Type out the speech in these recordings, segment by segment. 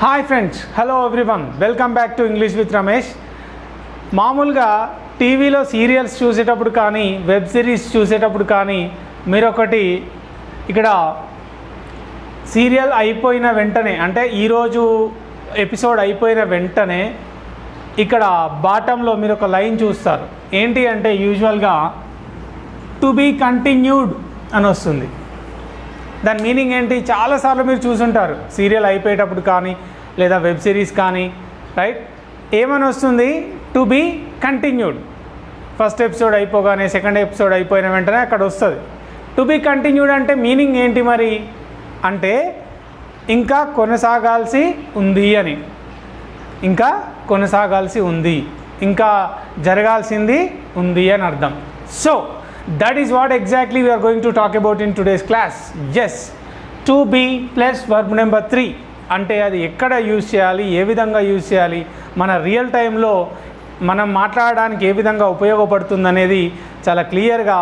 Hi friends, hello everyone, welcome back to English with Ramesh. మామూలుగా టీవీలో serials చూసేటప్పుడు కానీ వెబ్ సిరీస్ చూసేటప్పుడు కానీ మీరు ఒకటి ఇక్కడ సీరియల్ అయిపోయిన వెంటనే అంటే ఈరోజు ఎపిసోడ్ అయిపోయిన వెంటనే ఇక్కడ బాటంలో మీరు ఒక లైన్ చూస్తారు. ఏంటి అంటే యూజువల్గా టు బీ కంటిన్యూడ్ అని వస్తుంది. దాని మీనింగ్ ఏంటి? చాలాసార్లు మీరు చూసుంటారు సీరియల్ అయిపోయేటప్పుడు కానీ లేదా వెబ్ సిరీస్ కానీ, రైట్? ఏమని వస్తుంది? To be continued. First episode అయిపోగానే సెకండ్ ఎపిసోడ్ అయిపోయిన వెంటనే అక్కడ వస్తుంది టు బీ కంటిన్యూడ్. అంటే మీనింగ్ ఏంటి మరి అంటే ఇంకా కొనసాగాల్సి ఉంది అని, ఇంకా కొనసాగాల్సి ఉంది, ఇంకా జరగాల్సింది ఉంది అని అర్థం. So that is what exactly we are going to talk about in today's class. Yes, to be plus verb number 3 అంటే అది ఎక్కడ యూజ్ చేయాలి, ఏ విధంగా యూజ్ చేయాలి, మన రియల్ టైంలో మనం మాట్లాడడానికి ఏ విధంగా ఉపయోగపడుతుంది అనేది చాలా క్లియర్గా,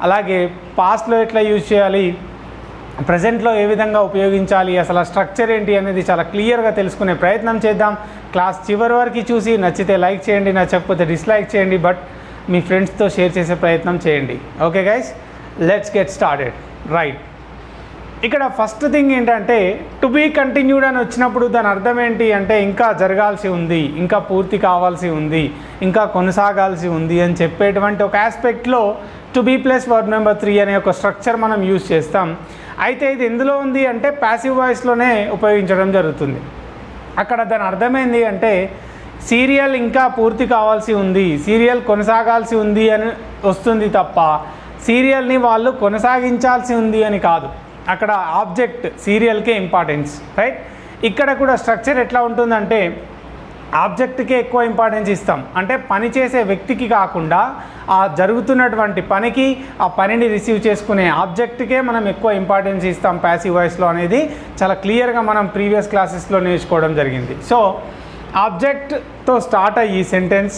అలాగే పాస్ట్లో ఎట్లా యూజ్ చేయాలి, ప్రజెంట్లో ఏ విధంగా ఉపయోగించాలి, అసలు ఆ స్ట్రక్చర్ ఏంటి అనేది చాలా క్లియర్గా తెలుసుకునే ప్రయత్నం చేద్దాం. క్లాస్ చివరి వరకు చూసి నచ్చితే లైక్ చేయండి, నచ్చకపోతే డిస్లైక్ చేయండి, బట్ మీ ఫ్రెండ్స్తో షేర్ చేసే ప్రయత్నం చేయండి. Okay guys, let's get started. Right, ఇక్కడ ఫస్ట్ థింగ్ ఏంటంటే టు బీ కంటిన్యూడ్ అని వచ్చినప్పుడు దాని అర్థం ఏంటి అంటే ఇంకా జరగాల్సి ఉంది, ఇంకా పూర్తి కావాల్సి ఉంది, ఇంకా కొనసాగాల్సి ఉంది అని చెప్పేటువంటి ఒక ఆస్పెక్ట్లో to be plus verb number 3 అనే ఒక స్ట్రక్చర్ మనం యూజ్ చేస్తాం. అయితే ఇది ఎందులో ఉంది అంటే ప్యాసివ్ వాయిస్లోనే ఉపయోగించడం జరుగుతుంది. అక్కడ దాని అర్థమైంది అంటే సీరియల్ ఇంకా పూర్తి కావాల్సి ఉంది, సీరియల్ కొనసాగాల్సి ఉంది అని వస్తుంది తప్ప సీరియల్ని వాళ్ళు కొనసాగించాల్సి ఉంది అని కాదు. అక్కడ ఆబ్జెక్ట్ సీరియల్కే ఇంపార్టెన్స్, రైట్? ఇక్కడ కూడా స్ట్రక్చర్ ఎట్లా ఉంటుందంటే ఆబ్జెక్ట్కే ఎక్కువ ఇంపార్టెన్స్ ఇస్తాం. అంటే పని చేసే వ్యక్తికి కాకుండా ఆ జరుగుతున్నటువంటి పనికి, ఆ పనిని రిసీవ్ చేసుకునే ఆబ్జెక్ట్కే మనం ఎక్కువ ఇంపార్టెన్స్ ఇస్తాం ప్యాసివ్ వాయిస్లో అనేది చాలా క్లియర్గా మనం ప్రీవియస్ క్లాసెస్లో నేర్చుకోవడం జరిగింది. సో ఆబ్జెక్ట్తో స్టార్ట్ అయ్యి సెంటెన్స్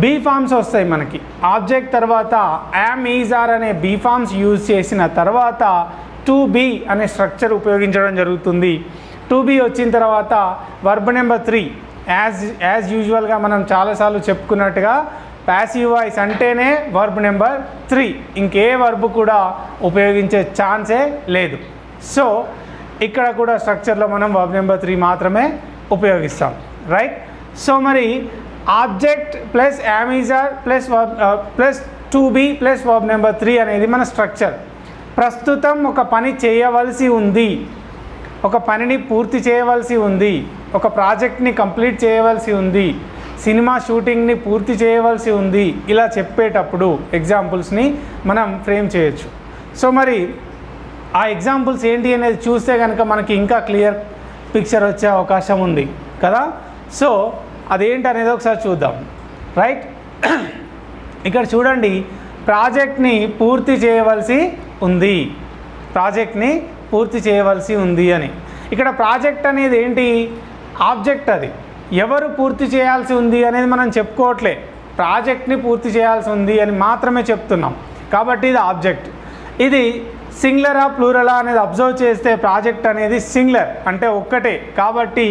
బీ ఫార్మ్స్ వస్తాయి మనకి. ఆబ్జెక్ట్ తర్వాత యామ్, ఈజ్, ఆర్ అనే బీ ఫార్మ్స్ యూజ్ చేసిన తర్వాత టు బీ అనే స్ట్రక్చర్ ఉపయోగించడం జరుగుతుంది. టు బీ వచ్చిన తర్వాత వర్బ్ నెంబర్ 3 యాజ్ యూజువల్గా మనం చాలాసార్లు చెప్పుకున్నట్టుగా ప్యాసివ్ వాయిస్ అంటేనే వర్బ్ నెంబర్ 3, ఇంకే వర్బ్ కూడా ఉపయోగించే ఛాన్సే లేదు. సో ఇక్కడ కూడా స్ట్రక్చర్లో మనం వర్బ్ నెంబర్ 3 మాత్రమే ఉపయోగిస్తాం, రైట్? సో మరి object plus am, is, are plus to be plus verb number 3 అనేది మన స్ట్రక్చర్. ప్రస్తుతం ఒక పని చేయవలసి ఉంది, ఒక పనిని పూర్తి చేయవలసి ఉంది, ఒక ప్రాజెక్ట్ని కంప్లీట్ చేయవలసి ఉంది, సినిమా షూటింగ్ని పూర్తి చేయవలసి ఉంది, ఇలా చెప్పేటప్పుడు ఎగ్జాంపుల్స్ని మనం ఫ్రేమ్ చేయొచ్చు. సో మరి ఆ ఎగ్జాంపుల్స్ ఏంటి అనేది చూస్తే కనుక మనకి ఇంకా క్లియర్ పిక్చర్ వచ్చే అవకాశం ఉంది కదా. సో అదేంటి అనేది ఒకసారి చూద్దాం, రైట్? ఇక్కడ చూడండి, ప్రాజెక్ట్ని పూర్తి చేయవలసి ఉంది, ప్రాజెక్ట్ని పూర్తి చేయవలసి ఉంది అని. ఇక్కడ ప్రాజెక్ట్ అనేది ఏంటి? ఆబ్జెక్ట్. అది ఎవరు పూర్తి చేయాల్సి ఉంది అనేది మనం చెప్పుకోవట్లే, ప్రాజెక్ట్ని పూర్తి చేయాల్సి ఉంది అని మాత్రమే చెప్తున్నాం. కాబట్టి ఇది ఆబ్జెక్ట్. ఇది సింగులరా ప్లూరలా అనేది అబ్జర్వ్ చేస్తే ప్రాజెక్ట్ అనేది సింగులర్ అంటే ఒక్కటే, కాబట్టి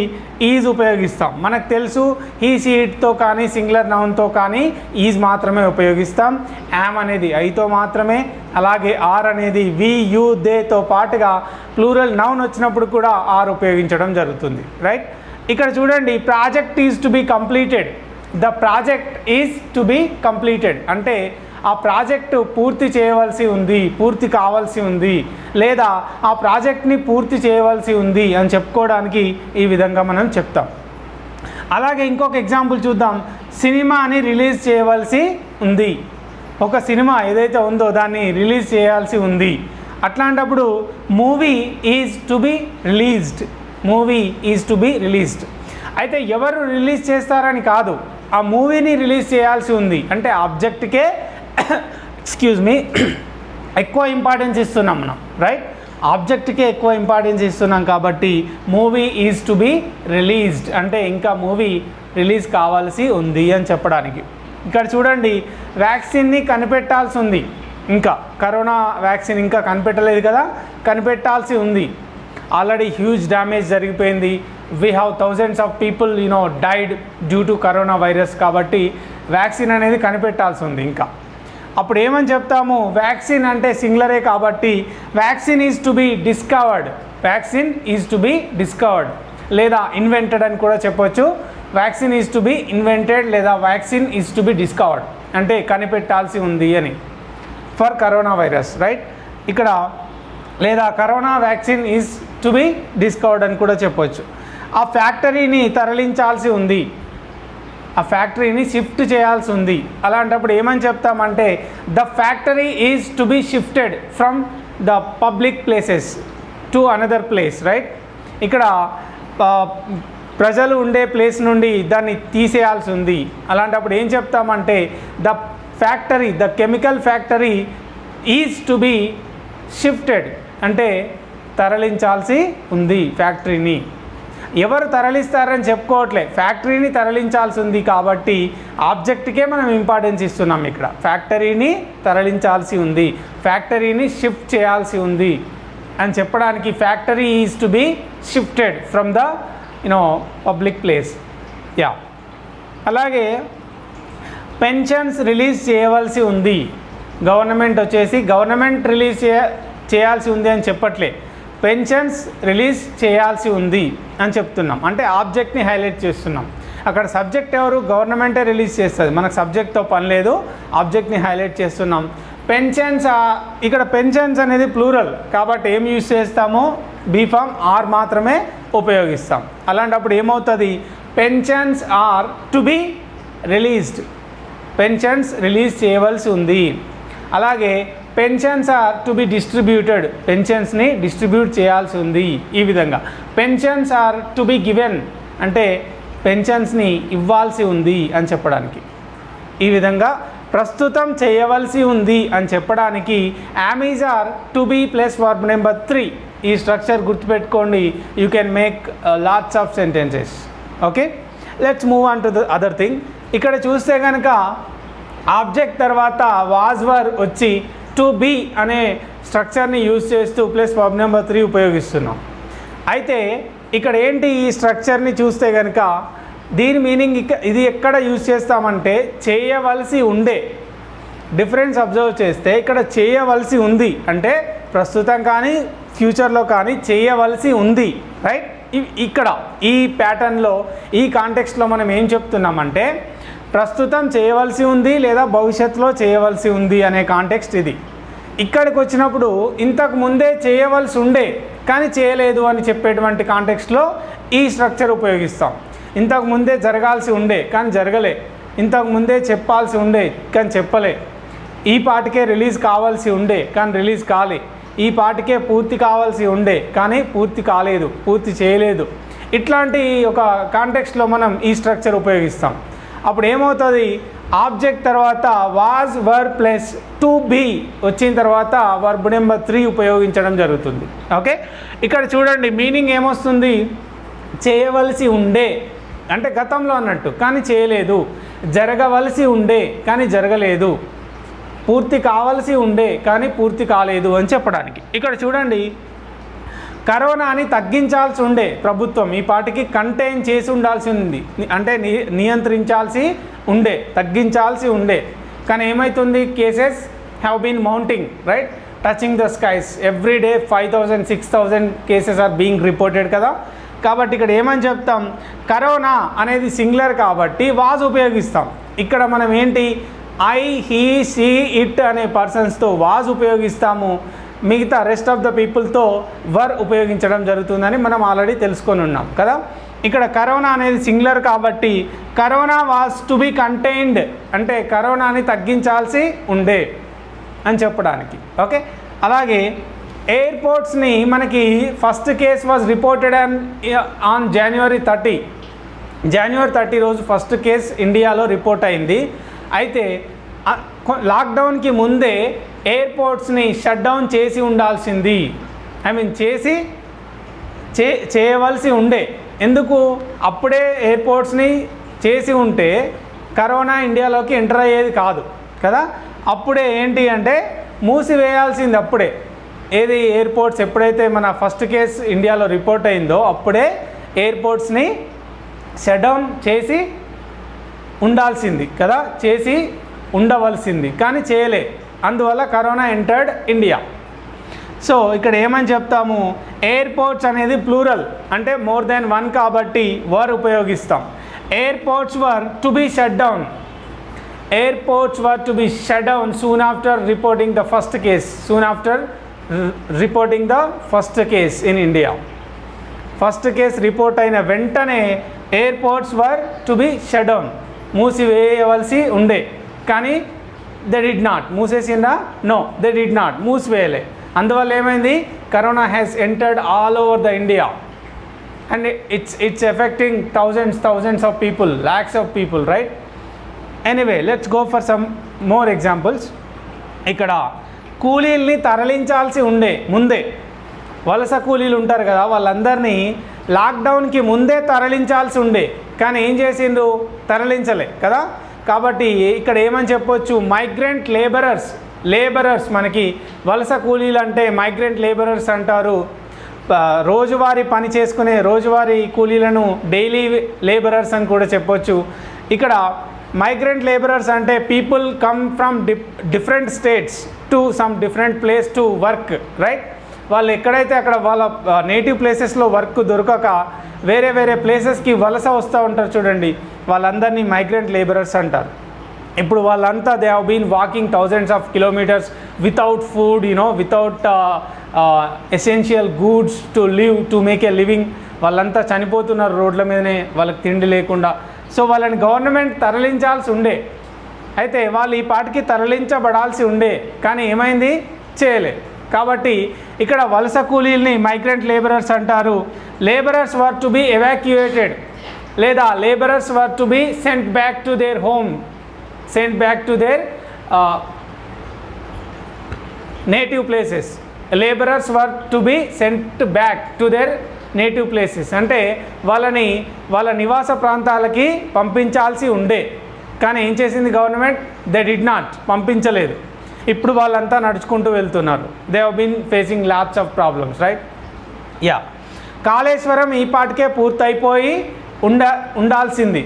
ఈజ్ ఉపయోగిస్తాం. మనకు తెలుసు హీ, షీ, ఇట్తో కానీ సింగులర్ నౌన్తో కానీ ఈజ్ మాత్రమే ఉపయోగిస్తాం. యామ్ అనేది ఐతో మాత్రమే, అలాగే ఆర్ అనేది వి, యూ, దేతో పాటుగా ప్లూరల్ నౌన్ వచ్చినప్పుడు కూడా ఆర్ ఉపయోగించడం జరుగుతుంది, రైట్? ఇక్కడ చూడండి, project is to be completed, the project is to be completed అంటే ఆ ప్రాజెక్టు పూర్తి చేయవలసి ఉంది, పూర్తి కావాల్సి ఉంది, లేదా ఆ ప్రాజెక్ట్ని పూర్తి చేయవలసి ఉంది అని చెప్పుకోవడానికి ఈ విధంగా మనం చెప్తాం. అలాగే ఇంకొక ఎగ్జాంపుల్ చూద్దాం. సినిమాని రిలీజ్ చేయవలసి ఉంది, ఒక సినిమా ఏదైతే ఉందో దాన్ని రిలీజ్ చేయాల్సి ఉంది. అట్లాంటప్పుడు movie is to be released, movie is to be released. అయితే ఎవరు రిలీజ్ చేస్తారని కాదు, ఆ మూవీని రిలీజ్ చేయాల్సి ఉంది అంటే ఆబ్జెక్ట్కే ఎక్స్క్యూజ్ మీ ఎక్కువ ఇంపార్టెన్స్ ఇస్తున్నాం మనం, రైట్? ఆబ్జెక్ట్కే ఎక్కువ ఇంపార్టెన్స్ ఇస్తున్నాం కాబట్టి movie is to be released అంటే ఇంకా మూవీ రిలీజ్ కావాల్సి ఉంది అని చెప్పడానికి. ఇక్కడ చూడండి, వ్యాక్సిన్ని కనిపెట్టాల్సి ఉంది, ఇంకా కరోనా వ్యాక్సిన్ ఇంకా కనిపెట్టలేదు కదా, కనిపెట్టాల్సి ఉంది. ఆల్రెడీ హ్యూజ్ డ్యామేజ్ జరిగిపోయింది. We have thousands of people died due to corona virus. కాబట్టి వ్యాక్సిన్ అనేది కనిపెట్టాల్సి ఉంది. ఇంకా అప్పుడు ఏమని చెప్తాము, వ్యాక్సిన్ అంటే సింగులరే కాబట్టి vaccine is to be discovered, vaccine is to be discovered లేదా ఇన్వెంటెడ్ అని కూడా చెప్పొచ్చు. Vaccine is to be invented లేదా vaccine is to be discovered అంటే కనిపెట్టాల్సి ఉంది అని ఫర్ కరోనా వైరస్, రైట్. ఇక్కడ లేదా corona vaccine is to be discovered అని కూడా చెప్పొచ్చు. ఆ ఫ్యాక్టరీని తరలించాల్సి ఉంది, ఆ ఫ్యాక్టరీని షిఫ్ట్ చేయాల్సి ఉంది. అలాంటప్పుడు ఏమని చెప్తామంటే the factory is to be shifted from the public places to another place, right. ఇక్కడ ప్రజలు ఉండే ప్లేస్ నుండి దాన్ని తీసేయాల్సి ఉంది. అలాంటప్పుడు ఏం చెప్తామంటే the factory, the chemical factory is to be shifted అంటే తరలించాల్సి ఉంది ఫ్యాక్టరీని. ఎవరు తరలిస్తారని చెప్పుకోవట్లే, ఫ్యాక్టరీని తరలించాల్సి ఉంది కాబట్టి ఆబ్జెక్ట్కే మనం ఇంపార్టెన్స్ ఇస్తున్నాం. ఇక్కడ ఫ్యాక్టరీని తరలించాల్సి ఉంది, ఫ్యాక్టరీని షిఫ్ట్ చేయాల్సి ఉంది అని చెప్పడానికి factory is to be shifted from the public place. Yeah, అలాగే పెన్షన్స్ రిలీజ్ చేయవలసి ఉంది. గవర్నమెంట్ వచ్చేసి గవర్నమెంట్ రిలీజ్ చేయాల్సి ఉంది అని చెప్పట్లే, పెన్షన్స్ రిలీజ్ చేయాల్సి ఉంది అని చెప్తున్నాం. అంటే ఆబ్జెక్ట్ని హైలైట్ చేస్తున్నాం. అక్కడ సబ్జెక్ట్ ఎవరు, గవర్నమెంటే రిలీజ్ చేస్తుంది, మనకు సబ్జెక్ట్తో పని లేదు, ఆబ్జెక్ట్ని హైలైట్ చేస్తున్నాం. పెన్షన్స్, ఇక్కడ పెన్షన్స్ అనేది ప్లూరల్ కాబట్టి ఏం యూజ్ చేస్తాము, బీ ఫామ్ ఆర్ మాత్రమే ఉపయోగిస్తాం. అలాంటప్పుడు ఏమవుతుంది, pensions are to be released, pensions release చేయవలసి ఉంది. అలాగే pensions are to be distributed, పెన్షన్స్ని డిస్ట్రిబ్యూట్ చేయాల్సి ఉంది. ఈ విధంగా pensions are to be given అంటే పెన్షన్స్ని ఇవ్వాల్సి ఉంది అని చెప్పడానికి. ఈ విధంగా ప్రస్తుతం చేయవలసి ఉంది అని చెప్పడానికి am is are to be plus verb number 3. ఈ స్ట్రక్చర్ గుర్తుపెట్టుకోండి, you can make lots of sentences. Okay, let's move on to the other thing. ఇక్కడ చూస్తే కనుక ఆబ్జెక్ట్ తర్వాత వాజ్ వర్ వచ్చి టు బీ అనే స్ట్రక్చర్ని యూజ్ చేస్తూ ప్లస్ వర్బ్ నెంబర్ 3 ఉపయోగిస్తున్నాం. అయితే ఇక్కడ ఏంటి, ఈ స్ట్రక్చర్ని చూస్తే కనుక దీని మీనింగ్ ఇది ఎక్కడ యూజ్ చేస్తామంటే చేయవలసి ఉండే. డిఫరెన్స్ అబ్జర్వ్ చేస్తే ఇక్కడ చేయవలసి ఉంది అంటే ప్రస్తుతం కానీ ఫ్యూచర్లో కానీ చేయవలసి ఉంది, రైట్. ఇక్కడ ఈ ప్యాటర్న్లో ఈ కాంటెక్స్ట్లో మనం ఏం చెప్తున్నామంటే ప్రస్తుతం చేయవలసి ఉంది లేదా భవిష్యత్తులో చేయవలసి ఉంది అనే కాంటెక్స్ట్ ఇది. ఇక్కడికి వచ్చినప్పుడు ఇంతకు ముందే చేయవలసి ఉండే కానీ చేయలేదు అని చెప్పేటువంటి కాంటెక్స్ట్లో ఈ స్ట్రక్చర్ ఉపయోగిస్తాం. ఇంతకు ముందే జరగాల్సి ఉండే కానీ జరగలే, ఇంతకు ముందే చెప్పాల్సి ఉండే కానీ చెప్పలే, ఈ పాటికే రిలీజ్ కావాల్సి ఉండే కానీ రిలీజ్ కాలే, ఈ పాటికే పూర్తి కావాల్సి ఉండే కానీ పూర్తి కాలేదు, పూర్తి చేయలేదు. ఇట్లాంటి ఒక కాంటెక్స్ట్లో మనం ఈ స్ట్రక్చర్ ఉపయోగిస్తాం. అప్పుడు ఏమవుతుంది, ఆబ్జెక్ట్ తర్వాత was were plus to be వచ్చిన తర్వాత వర్బ్ నెంబర్ 3 ఉపయోగించడం జరుగుతుంది. ఓకే, ఇక్కడ చూడండి మీనింగ్ ఏమొస్తుంది, చేయవలసి ఉండే అంటే గతంలో అన్నట్టు కానీ చేయలేదు, జరగవలసి ఉండే కానీ జరగలేదు, పూర్తి కావాల్సి ఉండే కానీ పూర్తి కాలేదు అని చెప్పడానికి. ఇక్కడ చూడండి కరోనాని తగ్గించాల్సి ఉండే ప్రభుత్వం, ఈ పాటికి కంటైన్ చేసి ఉండాల్సి ఉంది అంటే నియంత్రించాల్సి ఉండే, తగ్గించాల్సి ఉండే, కానీ ఏమవుతుంది, cases have been mounting, right, touching the skies every day 5,000 6,000 cases are being reported కదా. కాబట్టి ఇక్కడ ఏమని చెప్తాం, కరోనా అనేది సింగులర్ కాబట్టి వాజ్ ఉపయోగిస్తాం. ఇక్కడ మనం ఏంటి, ఐ, హీ, షీ, ఇట్ అనే పర్సన్స్తో వాజ్ ఉపయోగిస్తాము, మిగతా రెస్ట్ ఆఫ్ ద పీపుల్తో వర్ ఉపయోగించడం జరుగుతుందని మనం ఆల్రెడీ తెలుసుకొని ఉన్నాం కదా. ఇక్కడ కరోనా అనేది సింగులర్ కాబట్టి corona was to be contained అంటే కరోనాని తగ్గించాల్సి ఉండే అని చెప్పడానికి. ఓకే, అలాగే ఎయిర్పోర్ట్స్ని మనకి first case was reported on January 30 రోజు ఫస్ట్ కేస్ ఇండియాలో రిపోర్ట్ అయింది. అయితే లాక్డౌన్కి ముందే ఎయిర్పోర్ట్స్ని షట్ డౌన్ చేసి ఉండాల్సింది, చేయవలసి ఉండే. ఎందుకు, అప్పుడే ఎయిర్పోర్ట్స్ని చేసి ఉంటే కరోనా ఇండియాలోకి ఎంటర్ అయ్యేది కాదు కదా. అప్పుడే ఏంటి అంటే మూసివేయాల్సింది అప్పుడే ఏది ఎయిర్పోర్ట్స్ ఎప్పుడైతే మన ఫస్ట్ కేస్ ఇండియాలో రిపోర్ట్ అయిందో అప్పుడే ఎయిర్పోర్ట్స్ని షట్ డౌన్ చేసి ఉండాల్సింది కదా, చేసి ఉండవలసింది, కానీ చేయలే. అందువల్ల కరోనా ఎంటర్డ్ ఇండియా. సో ఇక్కడ ఏమని చెప్తాము, ఎయిర్పోర్ట్స్ అనేది ప్లూరల్ అంటే మోర్ దెన్ వన్ కాబట్టి వర్ ఉపయోగిస్తాం. Airports were to be shut down. Airports were to be shut down soon after reporting the first case. Soon after reporting the first case in India. First case report అయిన వెంటనే airports were to be shut down, మూసివేయవలసి ఉండే, కానీ they did not. మూసేసిందా? No, they did not, మూసివేయలే. అందువల్ల ఏమైంది, corona has entered all over the India and it's affecting thousands of people, lakhs of people, right? Anyway let's go for some more examples. ఇక్కడ కూలీల్ని తరలించాల్సి ఉండే ముందే, వలస కూలీలు ఉంటారు కదా, వాళ్ళందరినీ లాక్డౌన్కి ముందే తరలించాల్సి ఉండే, కానీ ఏం చేసిండ్రు, తరలించలే కదా. కాబట్టి ఇక్కడ ఏమని చెప్పొచ్చు, మైగ్రెంట్ లేబరర్స్ మనకి వలస కూలీలు అంటే మైగ్రెంట్ లేబరర్స్ అంటారు. రోజువారీ పని చేసుకునే రోజువారీ కూలీలను డైలీ లేబరర్స్ అని కూడా చెప్పొచ్చు. ఇక్కడ మైగ్రెంట్ లేబరర్స్ అంటే people come from different states to some different place to work, right? వాళ్ళు ఎక్కడైతే అక్కడ వాళ్ళ నేటివ్ ప్లేసెస్లో వర్క్ దొరకక వేరే ప్లేసెస్కి వలస వస్తూ ఉంటారు చూడండి, వాళ్ళందరినీ మైగ్రెంట్ లేబరర్స్ అంటారు. ఇప్పుడు వాళ్ళంతా they have been walking thousands of kilometers without food, without essential goods to live, to make a living. వాళ్ళంతా చనిపోతున్నారు రోడ్ల మీదనే, వాళ్ళకి తిండి లేకుండా. సో వాళ్ళని గవర్నమెంట్ తరలించాల్సి ఉండే, అయితే వాళ్ళు ఈ పాటికి తరలించబడాల్సి ఉండే, కానీ ఏమైంది, చేయలే. కాబట్టి ఇక్కడ వలస కూలీల్ని మైగ్రెంట్ లేబరర్స్ అంటారు. Labourers were to be evacuated లేదా labourers were to be sent back to their home, sent back to their native places. Labourers were to be sent back to their native places అంటే వాళ్ళని వాళ్ళ నివాస ప్రాంతాలకి పంపించాల్సి ఉండే, కానీ ఏం చేసింది గవర్నమెంట్, దే డిడ్ నాట్, పంపించలేదు. ఇప్పుడు వాళ్ళంతా నడుచుకుంటూ వెళ్తున్నారు. They have been facing lots of problems, right? Yeah, Kaleshwaram ఈ పాటికే పూర్తయిపోయి ఉండాల్సింది,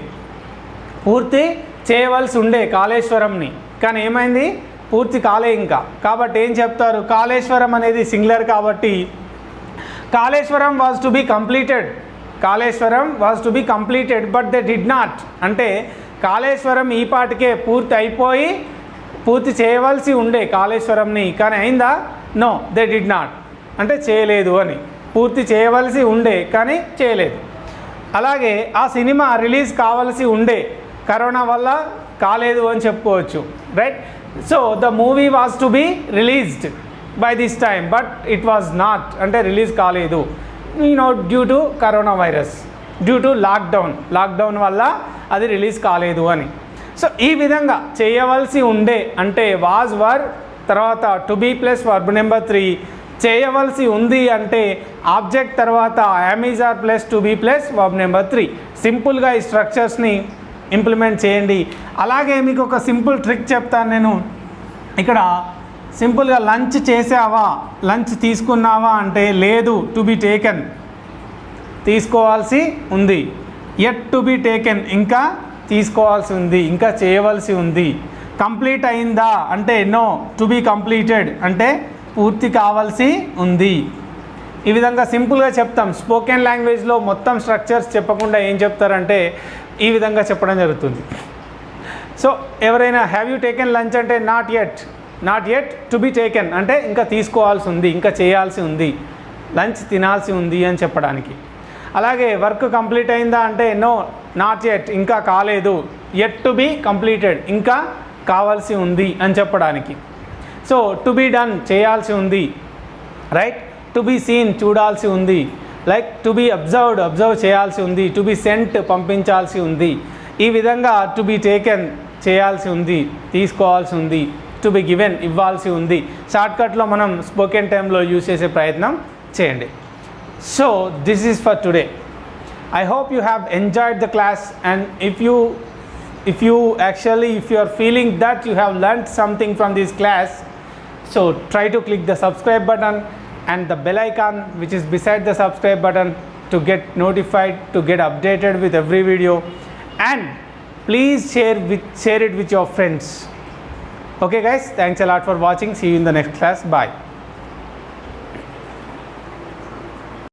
పూర్తి చేయవలసి ఉండే కాళేశ్వరంని, కానీ ఏమైంది, పూర్తి కాలే ఇంకా. కాబట్టి ఏం చెప్తారు, కాళేశ్వరం అనేది సింగులర్ కాబట్టి Kaleshwaram was to be completed, Kaleshwaram was to be completed but they did not. అంటే కాళేశ్వరం ఈ పాటికే పూర్తి చేయవలసి ఉండే కాళేశ్వరంని, కానీ అయిందా, నో, దే డిడ్ నాట్, అంటే చేయలేదు అని. పూర్తి చేయవలసి ఉండే కానీ చేయలేదు. అలాగే ఆ సినిమా రిలీజ్ కావాల్సి ఉండే, కరోనా వల్ల కాలేదు అని చెప్పుకోవచ్చు, right? So the movie was to be released by this time but it was not, అంటే రిలీజ్ కాలేదు, due to corona virus, due to lockdown వల్ల అది రిలీజ్ కాలేదు అని. సో ఈ విధంగా చేయవలసి ఉండే అంటే వాజ్ వర్, తర్వాత to be plus verb number 3, చేయవలసి ఉంది అంటే ఆబ్జెక్ట్ తర్వాత am are plus to be plus verb number 3. సింపుల్గా ఈ స్ట్రక్చర్స్ని ఇంప్లిమెంట్ చేయండి. అలాగే మీకు ఒక సింపుల్ ట్రిక్ చెప్తాను నేను. ఇక్కడ సింపుల్గా లంచ్ చేసావా, లంచ్ తీసుకున్నావా అంటే లేదు, టు బి టేకెన్, తీసుకోవాల్సి ఉంది. యట్ టు బి టేకెన్, ఇంకా తీసుకోవాల్సి ఉంది, ఇంకా చేయవలసి ఉంది. కంప్లీట్ అయిందా అంటే నో, టు బి కంప్లీటెడ్ అంటే పూర్తి కావాల్సి ఉంది. ఈ విధంగా సింపుల్గా చెప్తాం. స్పోకెన్ లాంగ్వేజ్లో మొత్తం స్ట్రక్చర్స్ చెప్పకుండా ఏం చెప్తారంటే ఈ విధంగా చెప్పడం జరుగుతుంది. సో ఎవరైనా హ్యావ్ యూ టేకెన్ లంచ్ అంటే not yet, to be taken అంటే ఇంకా తీసుకోవాల్సి ఉంది, ఇంకా చేయాల్సి ఉంది, లంచ్ తినాల్సి ఉంది అని చెప్పడానికి. అలాగే వర్క్ కంప్లీట్ అయిందా అంటే నో, నాట్ యెట్, ఇంకా కాలేదు. యెట్ టు బి కంప్లీటెడ్, ఇంకా కావాల్సి ఉంది అని చెప్పడానికి. సో టు బి డన్, చేయాల్సి ఉంది, రైట్? టు బి సీన్, చూడాల్సి ఉంది. లైక్ టు బి అబ్జర్వ్ చేయాల్సి ఉంది. టు బి సెంట్, పంపించాల్సి ఉంది. ఈ విధంగా టు బి టేకెన్, చేయాల్సి ఉంది, తీసుకోవాల్సి ఉంది. టు బి గివెన్, ఇవ్వాల్సి ఉంది. షార్ట్కట్లో మనం స్పోకెన్ టైంలో యూజ్ చేసే ప్రయత్నం చేయండి. So this is for today. I hope you have enjoyed the class, and if you are feeling that you have learned something from this class, So try to click the subscribe button and the bell icon which is beside the subscribe button to get notified, to get updated with every video, and please share it with your friends. Okay guys, thanks a lot for watching. See you in the next class. Bye.